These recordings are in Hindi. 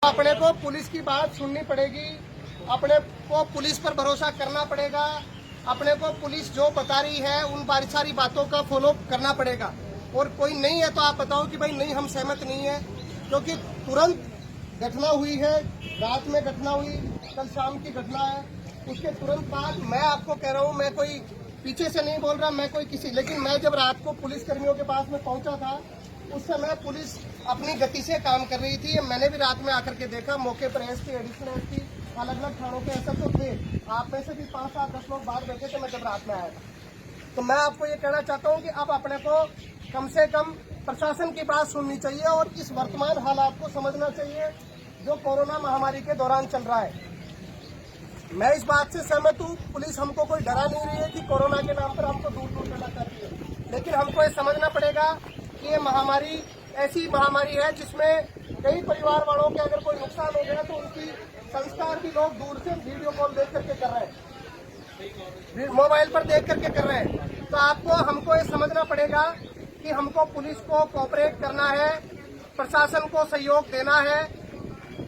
अपने को पुलिस की बात सुननी पड़ेगी, अपने को पुलिस पर भरोसा करना पड़ेगा, अपने को पुलिस जो बता रही है उन सारी बातों का फॉलो करना पड़ेगा। और कोई नहीं है तो आप बताओ कि भाई नहीं हम सहमत नहीं है, क्योंकि तुरंत घटना हुई है, रात में घटना हुई, कल शाम की घटना है। उसके तुरंत बाद मैं आपको कह रहा हूँ, मैं कोई पीछे से नहीं बोल रहा, मैं कोई किसी, लेकिन मैं जब रात को पुलिस कर्मियों के पास में पहुंचा था उस समय पुलिस अपनी गति से काम कर रही थी। मैंने भी रात में आकर के देखा, मौके पर एसपी, एडिशनल एसपी, अलग अलग थानों के एसएचओ तो थे। आप में से भी 5, 7, 10 लोग बाहर बैठे थे मैं जब रात में आया था। तो मैं आपको ये कहना चाहता हूँ कि अब अपने को कम से कम प्रशासन की बात सुननी चाहिए और इस वर्तमान हालात को समझना चाहिए जो कोरोना महामारी के दौरान चल रहा है। मैं इस बात से सहमत हूँ, पुलिस हमको कोई डरा नहीं रही है कि कोरोना के नाम पर हमको दूर दूर करना चाहती है, लेकिन हमको ये समझना पड़ेगा कि ये महामारी ऐसी महामारी है जिसमें कई परिवार वालों के अगर कोई नुकसान हो गया तो उनकी संस्कार भी लोग दूर से वीडियो कॉल देख करके कर रहे हैं, मोबाइल पर देख करके कर रहे हैं। तो आपको हमको ये समझना पड़ेगा कि हमको पुलिस को कोऑपरेट करना है, प्रशासन को सहयोग देना है।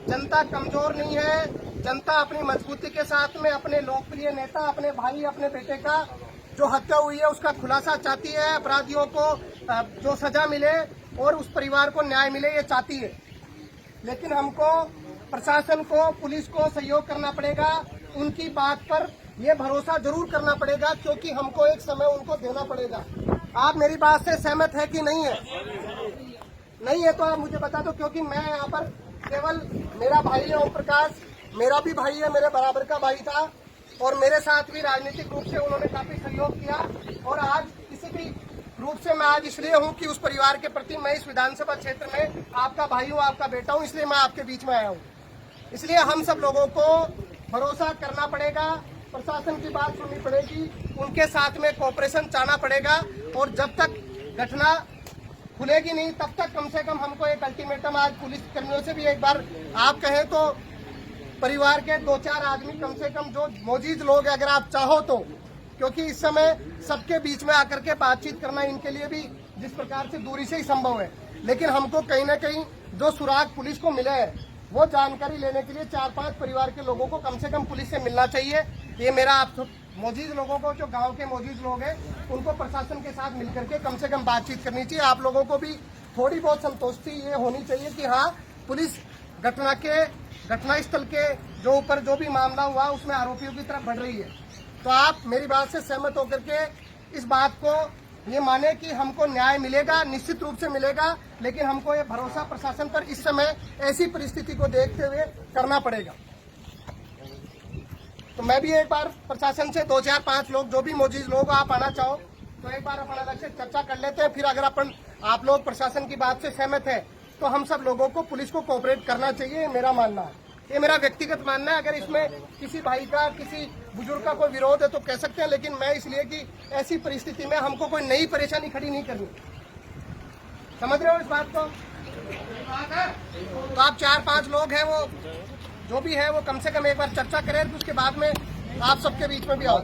जनता कमजोर नहीं है, जनता अपनी मजबूती के साथ में अपने लोकप्रिय नेता, अपने भाई, अपने बेटे का जो हत्या हुई है उसका खुलासा चाहती है, अपराधियों को जो सजा मिले और उस परिवार को न्याय मिले ये चाहती है। लेकिन हमको प्रशासन को, पुलिस को सहयोग करना पड़ेगा, उनकी बात पर ये भरोसा जरूर करना पड़ेगा, क्योंकि हमको एक समय उनको देना पड़ेगा। आप मेरी बात से सहमत है कि नहीं है? नहीं है तो आप मुझे बता दो, क्योंकि मैं यहाँ पर केवल मेरा भाई है ओम प्रकाश, मेरा भी भाई है, मेरे बराबर का भाई था और मेरे साथ भी राजनीतिक रूप से उन्होंने काफी सहयोग किया। और आज किसी भी रूप से मैं आज इसलिए हूं कि उस परिवार के प्रति मैं इस विधानसभा क्षेत्र में आपका भाई हूं, आपका बेटा हूं, इसलिए मैं आपके बीच में आया हूं। इसलिए हम सब लोगों को भरोसा करना पड़ेगा, प्रशासन की बात सुननी पड़ेगी, उनके साथ में कोऑपरेशन चाहना पड़ेगा। और जब तक घटना खुलेगी नहीं तब तक कम से कम हमको एक अल्टीमेटम आज पुलिस कर्मियों से भी एक बार आप कहें तो परिवार के 2-4 आदमी कम से कम जो मौजूद लोग अगर आप चाहो तो, क्योंकि इस समय सबके बीच में आकर के बातचीत करना इनके लिए भी जिस प्रकार से दूरी से ही संभव है, लेकिन हमको कहीं ना कहीं जो सुराग पुलिस को मिले है वो जानकारी लेने के लिए 4-5 परिवार के लोगों को कम से कम पुलिस से मिलना चाहिए। ये मेरा आप मौजूद लोगों को, जो गांव के मौजूद लोग हैं, उनको प्रशासन के साथ मिलकर के कम से कम बातचीत करनी चाहिए। आप लोगों को भी थोड़ी बहुत संतुष्टि ये होनी चाहिए कि हाँ पुलिस घटनास्थल के जो ऊपर जो भी मामला हुआ उसमें आरोपियों की तरफ बढ़ रही है। तो आप मेरी बात से सहमत होकर के इस बात को ये माने कि हमको न्याय मिलेगा, निश्चित रूप से मिलेगा, लेकिन हमको ये भरोसा प्रशासन पर इस समय ऐसी परिस्थिति को देखते हुए करना पड़ेगा। तो मैं भी एक बार प्रशासन से 2-4-5 लोग जो भी मौजूद लोग आप आना चाहो तो एक बार अपन अलग से चर्चा कर लेते हैं। फिर अगर आप लोग प्रशासन की बात से सहमत है तो हम सब लोगों को पुलिस को कोऑपरेट करना चाहिए, मेरा मानना है, ये मेरा व्यक्तिगत मानना है। अगर इसमें किसी भाई का, किसी बुजुर्ग का कोई विरोध है तो कह सकते हैं, लेकिन मैं इसलिए कि ऐसी परिस्थिति में हमको कोई नई परेशानी खड़ी नहीं करनी। समझ रहे हो इस बात को? तो आप 4-5 लोग हैं, वो जो भी है वो कम से कम एक बार चर्चा करें, उसके बाद में आप सबके बीच में भी आओ।